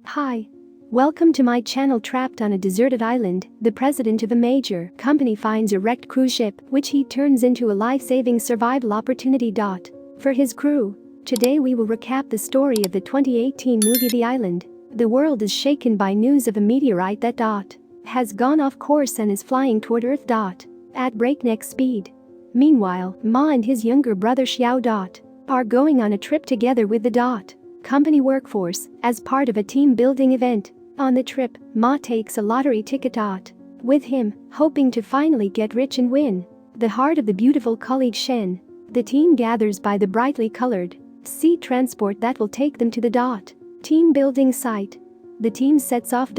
Hi. Welcome to my channel. Trapped on a deserted island, the president of a major company finds a wrecked cruise ship, which he turns into a life-saving survival opportunity. For his crew. Today we will recap the story of the 2018 movie The Island. The world is shaken by news of a meteorite that has gone off course and is flying toward Earth at breakneck speed. Meanwhile, Ma and his younger brother Xiao are going on a trip together with the company workforce as part of a team-building event. On the trip, Ma takes a lottery ticket with him, hoping to finally get rich and win the heart of the beautiful colleague Shen. The team gathers by the brightly colored sea transport that will take them to the team-building site. The team sets off.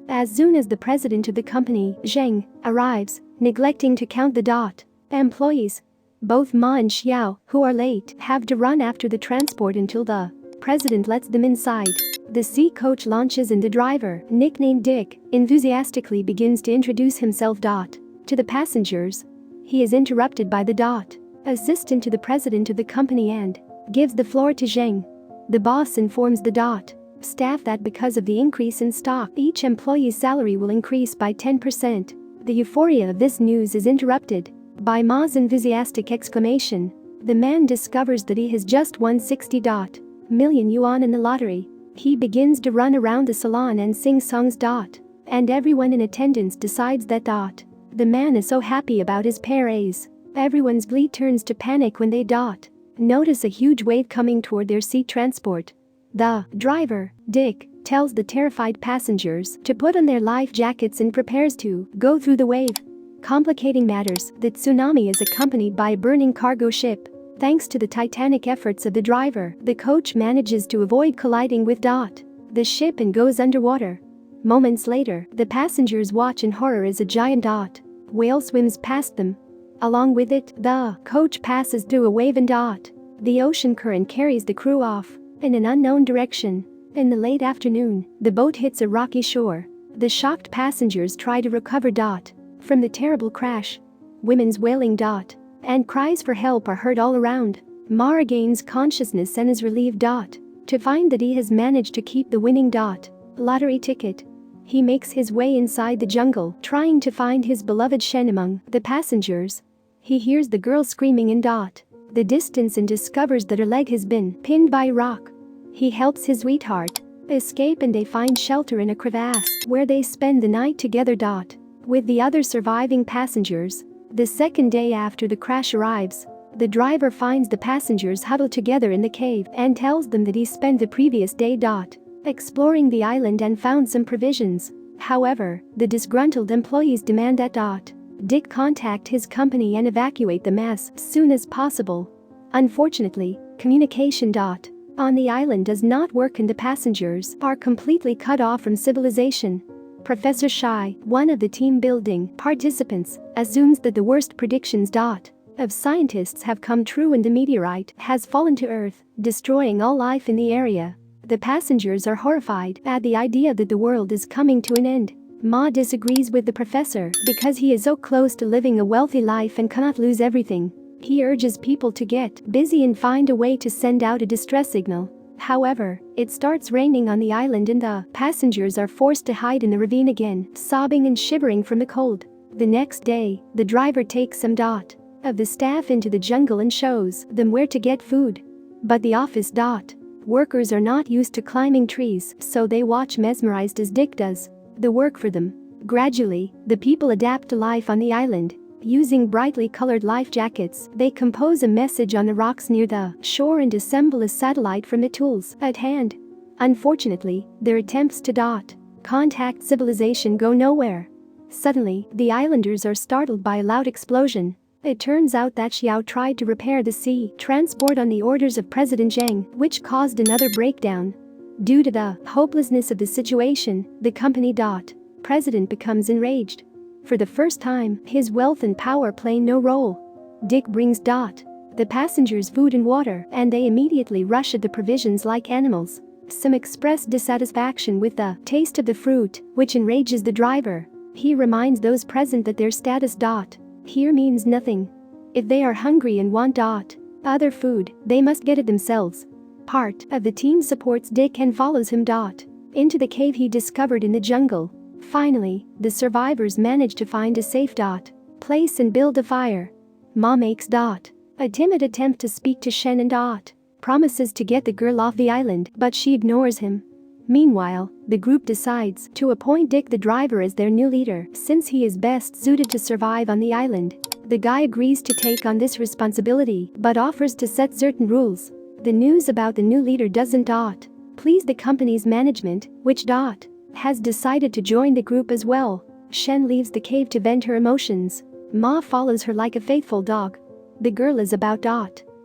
As soon as the president of the company, Zheng, arrives, neglecting to count the employees. Both Ma and Xiao, who are late, have to run after the transport until the president lets them inside. The sea coach launches and the driver, nicknamed Dick, enthusiastically begins to introduce himself to the passengers. He is interrupted by the assistant to the president of the company and gives the floor to Zheng. The boss informs the staff that because of the increase in stock, each employee's salary will increase by 10%. The euphoria of this news is interrupted by Ma's enthusiastic exclamation. The man discovers that he has just won 60 million yuan in the lottery. He begins to run around the salon and sing songs. And everyone in attendance decides that the man is so happy about his pay raise. Everyone's glee turns to panic when they notice a huge wave coming toward their sea transport. The driver, Dick, tells the terrified passengers to put on their life jackets and prepares to go through the wave. Complicating matters, the tsunami is accompanied by a burning cargo ship. Thanks to the titanic efforts of the driver, the coach manages to avoid colliding with the ship and goes underwater. Moments later, the passengers watch in horror as a giant whale swims past them. Along with it, the coach passes through a wave and the ocean current carries the crew off in an unknown direction. In the late afternoon, the boat hits a rocky shore. The shocked passengers try to recover from the terrible crash. Women's wailing and cries for help are heard all around. Ma regains consciousness and is relieved to find that he has managed to keep the winning lottery ticket. He makes his way inside the jungle, trying to find his beloved Shen among the passengers. He hears the girl screaming in the distance and discovers that her leg has been pinned by a rock. He helps his sweetheart escape and they find shelter in a crevasse where they spend the night together. With the other surviving passengers. The second day after the crash arrives, the driver finds the passengers huddled together in the cave and tells them that he spent the previous day exploring the island and found some provisions. However, the disgruntled employees demand that Dick contact his company and evacuate them as soon as possible. Unfortunately, communication on the island does not work and the passengers are completely cut off from civilization. Professor Shai, one of the team-building participants, assumes that the worst predictions of scientists have come true and the meteorite has fallen to Earth, destroying all life in the area. The passengers are horrified at the idea that the world is coming to an end. Ma disagrees with the professor because he is so close to living a wealthy life and cannot lose everything. He urges people to get busy and find a way to send out a distress signal. However, it starts raining on the island and the passengers are forced to hide in the ravine again, sobbing and shivering from the cold. The next day, the driver takes some of the staff into the jungle and shows them where to get food. But the office workers are not used to climbing trees, so they watch mesmerized as Dick does the work for them. Gradually, the people adapt to life on the island. Using brightly colored life jackets, they compose a message on the rocks near the shore and assemble a satellite from the tools at hand. Unfortunately, their attempts to contact civilization go nowhere. Suddenly, the islanders are startled by a loud explosion. It turns out that Xiao tried to repair the sea transport on the orders of President Zheng, which caused another breakdown. Due to the hopelessness of the situation, the company president becomes enraged. For the first time, his wealth and power play no role. Dick brings the passengers food and water and they immediately rush at the provisions like animals. Some express dissatisfaction with the taste of the fruit, which enrages the driver. He reminds those present that their status here means nothing. If they are hungry and want other food, they must get it themselves. Part of the team supports Dick and follows him. into the cave he discovered in the jungle. Finally, the survivors manage to find a safe place and build a fire. Ma makes a timid attempt to speak to Shen and promises to get the girl off the island, but she ignores him. Meanwhile, the group decides to appoint Dick the driver as their new leader since he is best suited to survive on the island. The guy agrees to take on this responsibility but offers to set certain rules. The news about the new leader doesn't please the company's management, which has decided to join the group as well. Shen leaves the cave to vent her emotions. Ma follows her like a faithful dog. The girl is about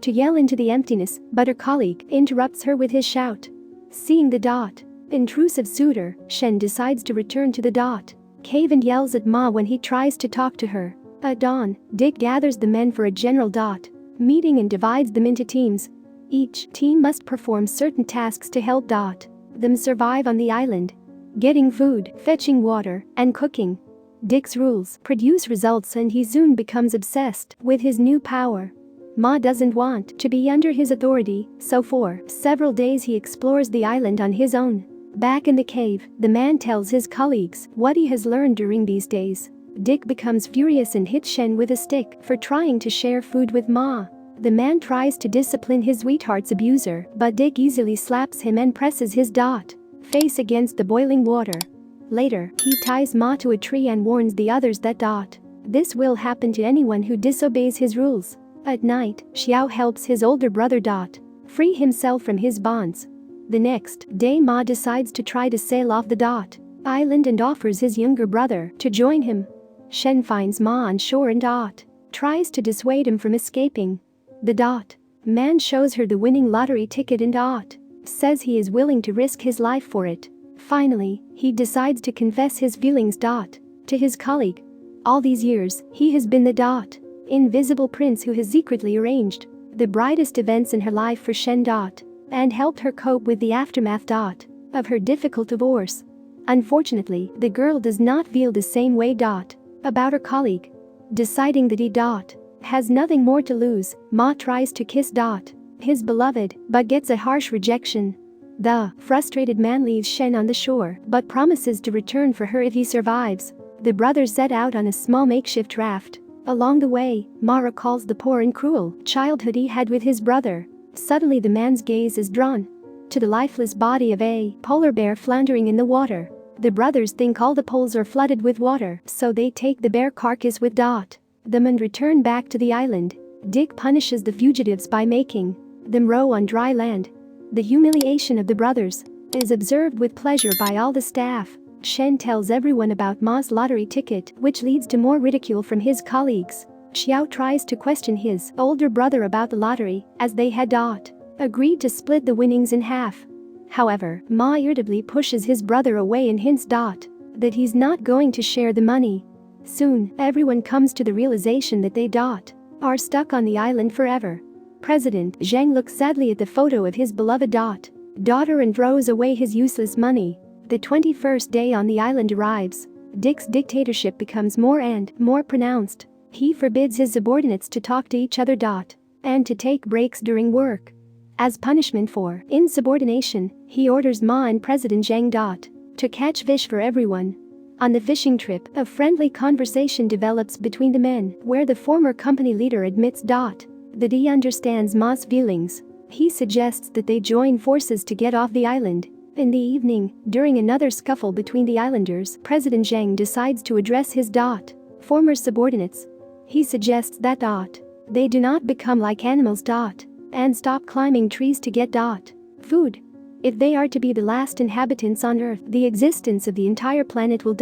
to yell into the emptiness, but her colleague interrupts her with his shout. Seeing the intrusive suitor, Shen decides to return to the cave and yells at Ma when he tries to talk to her. At dawn, Dick gathers the men for a general meeting and divides them into teams. Each team must perform certain tasks to help them survive on the island. Getting food, fetching water, and cooking. Dick's rules produce results and he soon becomes obsessed with his new power. Ma doesn't want to be under his authority, so for several days he explores the island on his own. Back in the cave, the man tells his colleagues what he has learned during these days. Dick becomes furious and hits Shen with a stick for trying to share food with Ma. The man tries to discipline his sweetheart's abuser, but Dick easily slaps him and presses his face against the boiling water. Later, he ties Ma to a tree and warns the others that this will happen to anyone who disobeys his rules. At night, Xiao helps his older brother free himself from his bonds. The next day Ma decides to try to sail off the island and offers his younger brother to join him. Shen finds Ma on shore and tries to dissuade him from escaping. The man shows her the winning lottery ticket and says he is willing to risk his life for it. Finally, he decides to confess his feelings to his colleague. All these years, he has been the invisible prince who has secretly arranged the brightest events in her life for Shen and helped her cope with the aftermath of her difficult divorce. Unfortunately, the girl does not feel the same way about her colleague. Deciding that he has nothing more to lose, Ma tries to kiss his beloved, but gets a harsh rejection. The frustrated man leaves Shen on the shore but promises to return for her if he survives. The brothers set out on a small makeshift raft. Along the way, Ma recalls the poor and cruel childhood he had with his brother. Suddenly the man's gaze is drawn to the lifeless body of a polar bear floundering in the water. The brothers think all the poles are flooded with water, so they take the bear carcass with them and return back to the island. Dick punishes the fugitives by making them row on dry land. The humiliation of the brothers is observed with pleasure by all the staff. Shen tells everyone about Ma's lottery ticket, which leads to more ridicule from his colleagues. Xiao tries to question his older brother about the lottery, as they had agreed to split the winnings in half. However, Ma irritably pushes his brother away and hints that he's not going to share the money. Soon, everyone comes to the realization that they are stuck on the island forever. President Zhang looks sadly at the photo of his beloved daughter and throws away his useless money. The 21st day on the island arrives. Dick's dictatorship becomes more and more pronounced. He forbids his subordinates to talk to each other and to take breaks during work. As punishment for insubordination, he orders Ma and President Zhang to catch fish for everyone. On the fishing trip, a friendly conversation develops between the men, where the former company leader admits that he understands Ma's feelings. He suggests that they join forces to get off the island. In the evening, during another scuffle between the islanders, President Zhang decides to address his former subordinates. He suggests that they do not become like animals and stop climbing trees to get food. If they are to be the last inhabitants on Earth, the existence of the entire planet will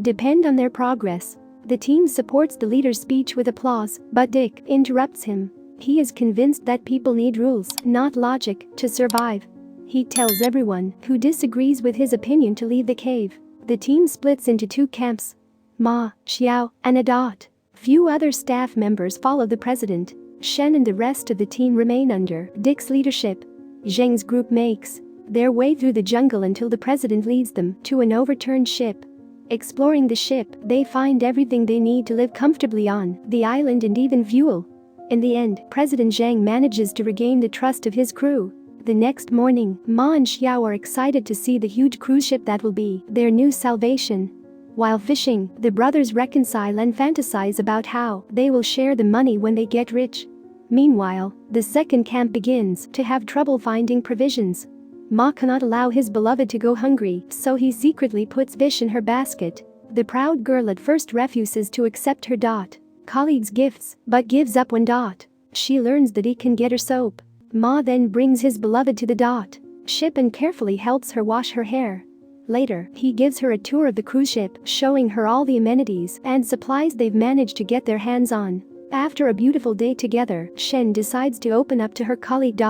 depend on their progress. The team supports the leader's speech with applause, but Dick interrupts him. He is convinced that people need rules, not logic, to survive. He tells everyone who disagrees with his opinion to leave the cave. The team splits into two camps. Ma, Xiao, and a few other staff members follow the president. Shen and the rest of the team remain under Dick's leadership. Zhang's group makes their way through the jungle until the president leads them to an overturned ship. Exploring the ship, they find everything they need to live comfortably on the island and even fuel. In the end, President Zhang manages to regain the trust of his crew. The next morning, Ma and Xiao are excited to see the huge cruise ship that will be their new salvation. While fishing, the brothers reconcile and fantasize about how they will share the money when they get rich. Meanwhile, the second camp begins to have trouble finding provisions. Ma cannot allow his beloved to go hungry, so he secretly puts fish in her basket. The proud girl at first refuses to accept her colleague's gifts, but gives up when she learns that he can get her soap. Ma then brings his beloved to the ship and carefully helps her wash her hair. Later, he gives her a tour of the cruise ship, showing her all the amenities and supplies they've managed to get their hands on. After a beautiful day together, Shen decides to open up to her colleague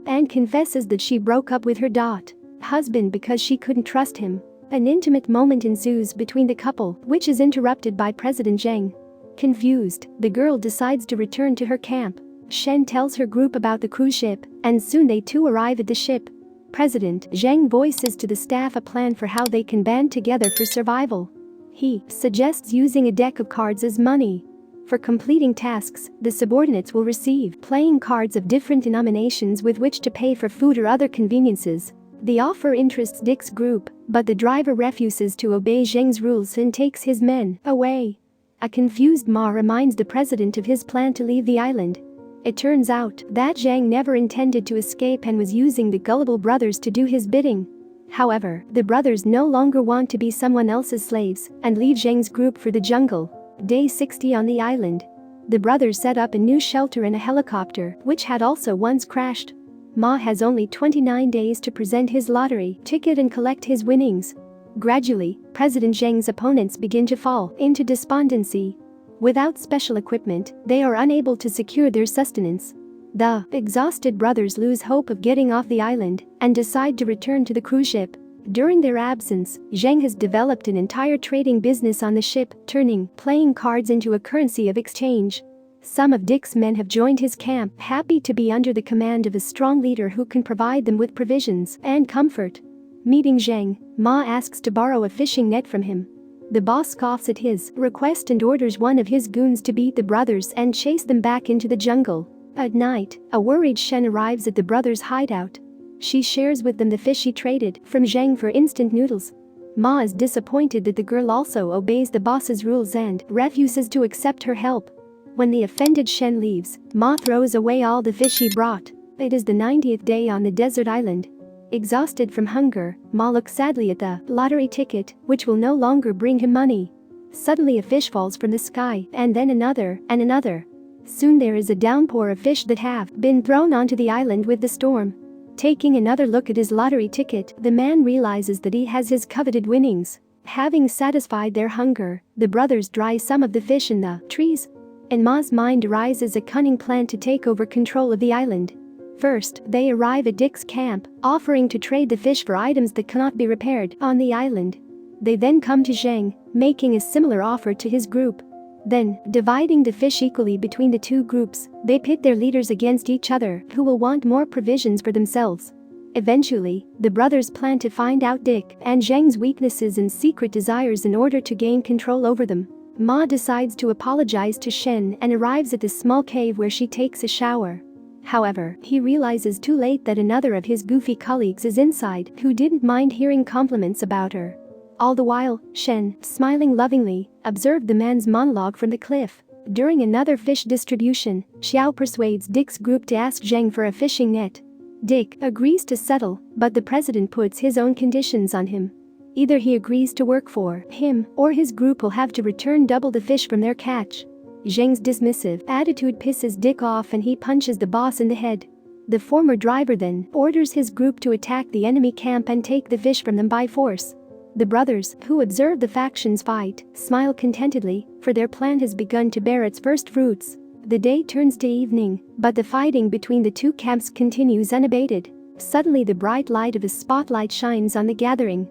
and confesses that she broke up with her husband because she couldn't trust him. An intimate moment ensues between the couple, which is interrupted by President Zheng. Confused, the girl decides to return to her camp. Shen tells her group about the cruise ship, and soon they too arrive at the ship. President Zheng voices to the staff a plan for how they can band together for survival. He suggests using a deck of cards as money. For completing tasks, the subordinates will receive playing cards of different denominations with which to pay for food or other conveniences. The offer interests Dick's group, but the driver refuses to obey Zheng's rules and takes his men away. A confused Ma reminds the president of his plan to leave the island. It turns out that Zheng never intended to escape and was using the gullible brothers to do his bidding. However, the brothers no longer want to be someone else's slaves and leave Zheng's group for the jungle. Day 60 on the island. The brothers set up a new shelter in a helicopter, which had also once crashed. Ma has only 29 days to present his lottery ticket and collect his winnings. Gradually, President Zheng's opponents begin to fall into despondency. Without special equipment, they are unable to secure their sustenance. The exhausted brothers lose hope of getting off the island and decide to return to the cruise ship. During their absence, Zheng has developed an entire trading business on the ship, turning playing cards into a currency of exchange. Some of Dick's men have joined his camp, happy to be under the command of a strong leader who can provide them with provisions and comfort. Meeting Zheng, Ma asks to borrow a fishing net from him. The boss scoffs at his request and orders one of his goons to beat the brothers and chase them back into the jungle. At night, a worried Shen arrives at the brothers' hideout. She shares with them the fish she traded from Zheng for instant noodles. Ma is disappointed that the girl also obeys the boss's rules and refuses to accept her help. When the offended Shen leaves, Ma throws away all the fish he brought. It is the 90th day on the desert island. Exhausted from hunger, Ma looks sadly at the lottery ticket, which will no longer bring him money. Suddenly a fish falls from the sky, and then another, and another. Soon there is a downpour of fish that have been thrown onto the island with the storm. Taking another look at his lottery ticket, the man realizes that he has his coveted winnings. Having satisfied their hunger, the brothers dry some of the fish in the trees. In Ma's mind arises a cunning plan to take over control of the island. First, they arrive at Dick's camp, offering to trade the fish for items that cannot be repaired on the island. They then come to Zheng, making a similar offer to his group. Then, dividing the fish equally between the two groups, they pit their leaders against each other, who will want more provisions for themselves. Eventually, the brothers plan to find out Dick and Zheng's weaknesses and secret desires in order to gain control over them. Ma decides to apologize to Shen and arrives at the small cave where she takes a shower. However, he realizes too late that another of his goofy colleagues is inside who didn't mind hearing compliments about her. All the while, Shen, smiling lovingly, observed the man's monologue from the cliff. During another fish distribution, Xiao persuades Dick's group to ask Zheng for a fishing net. Dick agrees to settle, but the president puts his own conditions on him. Either he agrees to work for him, or his group will have to return double the fish from their catch. Zheng's dismissive attitude pisses Dick off and he punches the boss in the head. The former driver then orders his group to attack the enemy camp and take the fish from them by force. The brothers, who observe the factions fight, smile contentedly, for their plan has begun to bear its first fruits. The day turns to evening, but the fighting between the two camps continues unabated. Suddenly the bright light of a spotlight shines on the gathering.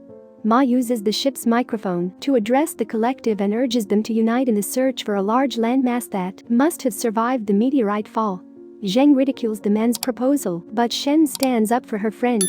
Ma uses the ship's microphone to address the collective and urges them to unite in the search for a large landmass that must have survived the meteorite fall. Zheng ridicules the man's proposal, but Shen stands up for her friend.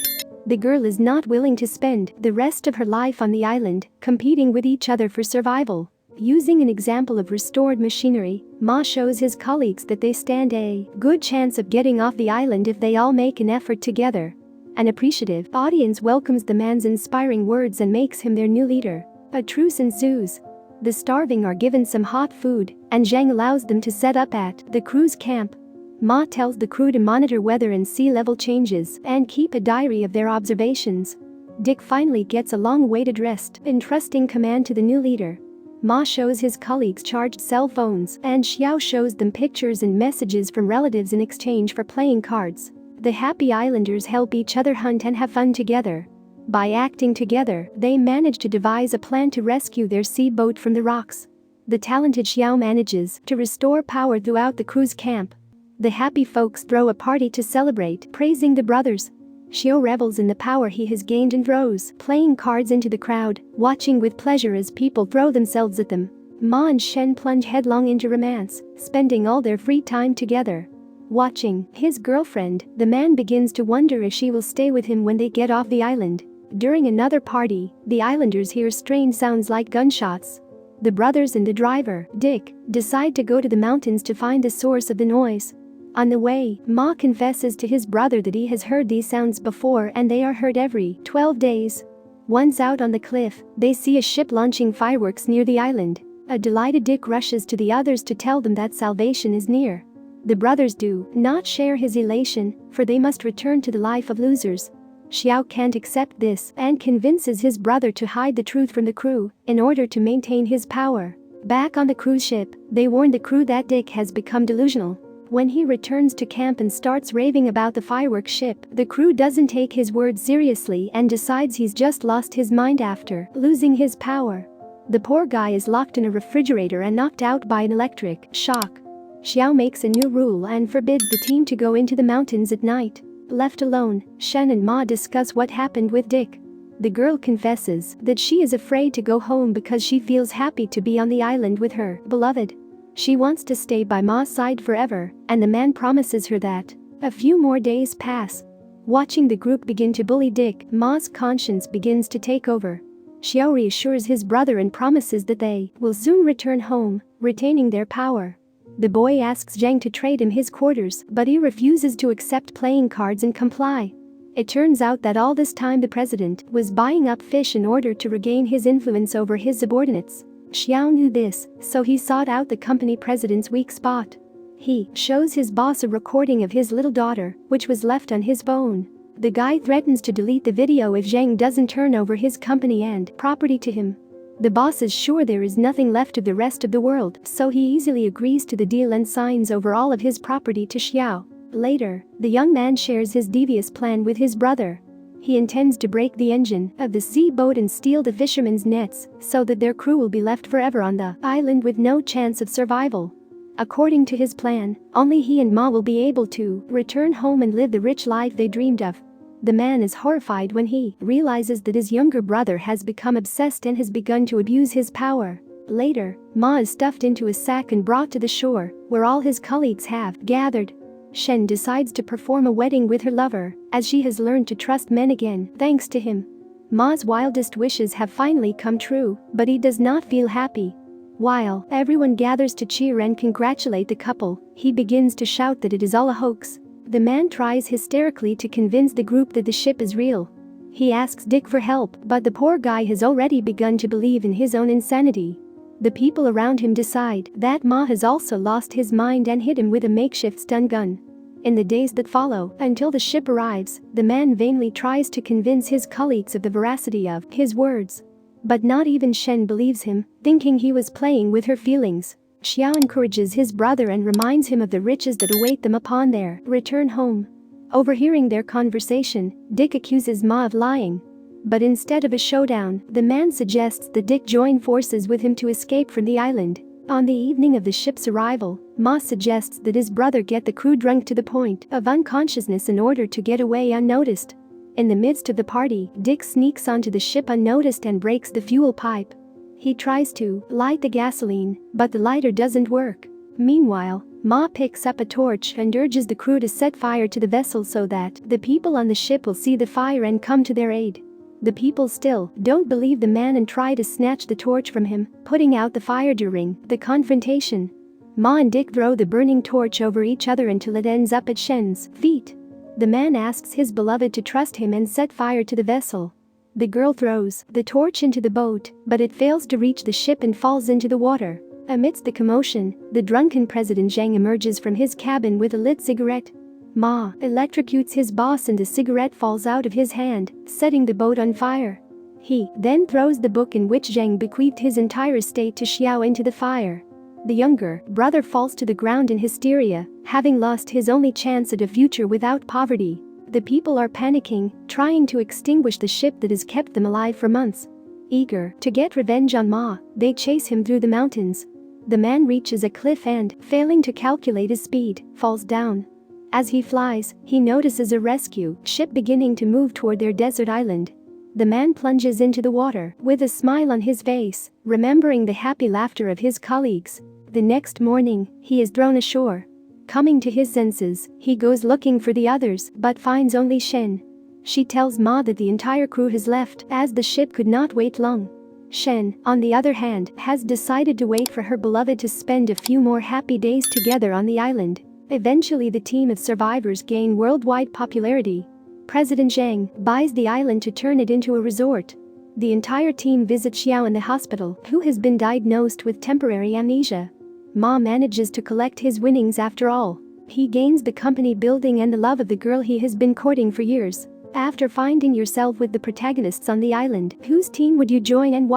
The girl is not willing to spend the rest of her life on the island, competing with each other for survival. Using an example of restored machinery, Ma shows his colleagues that they stand a good chance of getting off the island if they all make an effort together. An appreciative audience welcomes the man's inspiring words and makes him their new leader. A truce ensues. The starving are given some hot food, and Zhang allows them to set up at the crew's camp. Ma tells the crew to monitor weather and sea level changes and keep a diary of their observations. Dick finally gets a long-awaited rest, entrusting command to the new leader. Ma shows his colleagues charged cell phones and Xiao shows them pictures and messages from relatives in exchange for playing cards. The happy islanders help each other hunt and have fun together. By acting together, they manage to devise a plan to rescue their sea boat from the rocks. The talented Xiao manages to restore power throughout the crew's camp. The happy folks throw a party to celebrate, praising the brothers. Xiao revels in the power he has gained and throws playing cards into the crowd, watching with pleasure as people throw themselves at them. Ma and Shen plunge headlong into romance, spending all their free time together. Watching his girlfriend, the man begins to wonder if she will stay with him when they get off the island. During another party, the islanders hear strange sounds like gunshots. The brothers and the driver, Dick, decide to go to the mountains to find the source of the noise. On the way, Ma confesses to his brother that he has heard these sounds before and they are heard every 12 days. Once out on the cliff, they see a ship launching fireworks near the island. A delighted Dick rushes to the others to tell them that salvation is near. The brothers do not share his elation, for they must return to the life of losers. Xiao can't accept this and convinces his brother to hide the truth from the crew in order to maintain his power. Back on the cruise ship, they warn the crew that Dick has become delusional. When he returns to camp and starts raving about the fireworks ship, the crew doesn't take his words seriously and decides he's just lost his mind after losing his power. The poor guy is locked in a refrigerator and knocked out by an electric shock. Xiao makes a new rule and forbids the team to go into the mountains at night. Left alone, Shen and Ma discuss what happened with Dick. The girl confesses that she is afraid to go home because she feels happy to be on the island with her beloved. She wants to stay by Ma's side forever, and the man promises her that. A few more days pass. Watching the group begin to bully Dick, Ma's conscience begins to take over. Xiao reassures his brother and promises that they will soon return home, retaining their power. The boy asks Zhang to trade him his quarters, but he refuses to accept playing cards and comply. It turns out that all this time the president was buying up fish in order to regain his influence over his subordinates. Xiao knew this, so he sought out the company president's weak spot. He shows his boss a recording of his little daughter, which was left on his phone. The guy threatens to delete the video if Zhang doesn't turn over his company and property to him. The boss is sure there is nothing left of the rest of the world, so he easily agrees to the deal and signs over all of his property to Xiao. Later, the young man shares his devious plan with his brother. He intends to break the engine of the sea boat and steal the fishermen's nets so that their crew will be left forever on the island with no chance of survival. According to his plan, only he and Ma will be able to return home and live the rich life they dreamed of. The man is horrified when he realizes that his younger brother has become obsessed and has begun to abuse his power. Later, Ma is stuffed into a sack and brought to the shore, where all his colleagues have gathered. Shen decides to perform a wedding with her lover, as she has learned to trust men again, thanks to him. Ma's wildest wishes have finally come true, but he does not feel happy. While everyone gathers to cheer and congratulate the couple, he begins to shout that it is all a hoax. The man tries hysterically to convince the group that the ship is real. He asks Dick for help, but the poor guy has already begun to believe in his own insanity. The people around him decide that Ma has also lost his mind and hit him with a makeshift stun gun. In the days that follow, until the ship arrives, the man vainly tries to convince his colleagues of the veracity of his words. But not even Shen believes him, thinking he was playing with her feelings. Xiao encourages his brother and reminds him of the riches that await them upon their return home. Overhearing their conversation, Dick accuses Ma of lying. But instead of a showdown, the man suggests that Dick join forces with him to escape from the island. On the evening of the ship's arrival, Ma suggests that his brother get the crew drunk to the point of unconsciousness in order to get away unnoticed. In the midst of the party, Dick sneaks onto the ship unnoticed and breaks the fuel pipe. He tries to light the gasoline, but the lighter doesn't work. Meanwhile, Ma picks up a torch and urges the crew to set fire to the vessel so that the people on the ship will see the fire and come to their aid. The people still don't believe the man and try to snatch the torch from him, putting out the fire during the confrontation. Ma and Dick throw the burning torch over each other until it ends up at Shen's feet. The man asks his beloved to trust him and set fire to the vessel. The girl throws the torch into the boat, but it fails to reach the ship and falls into the water. Amidst the commotion, the drunken President Zhang emerges from his cabin with a lit cigarette. Ma electrocutes his boss and the cigarette falls out of his hand, setting the boat on fire. He then throws the book in which Zhang bequeathed his entire estate to Xiao into the fire. The younger brother falls to the ground in hysteria, having lost his only chance at a future without poverty. The people are panicking, trying to extinguish the ship that has kept them alive for months. Eager to get revenge on Ma, they chase him through the mountains. The man reaches a cliff and, failing to calculate his speed, falls down. As he flies, he notices a rescue ship beginning to move toward their desert island. The man plunges into the water with a smile on his face, remembering the happy laughter of his colleagues. The next morning, he is thrown ashore. Coming to his senses, he goes looking for the others but finds only Shen. She tells Ma that the entire crew has left as the ship could not wait long. Shen, on the other hand, has decided to wait for her beloved to spend a few more happy days together on the island. Eventually the team of survivors gain worldwide popularity. President Zhang buys the island to turn it into a resort. The entire team visits Xiao in the hospital, who has been diagnosed with temporary amnesia. Ma manages to collect his winnings after all. He gains the company building and the love of the girl he has been courting for years. After finding yourself with the protagonists on the island, whose team would you join and why?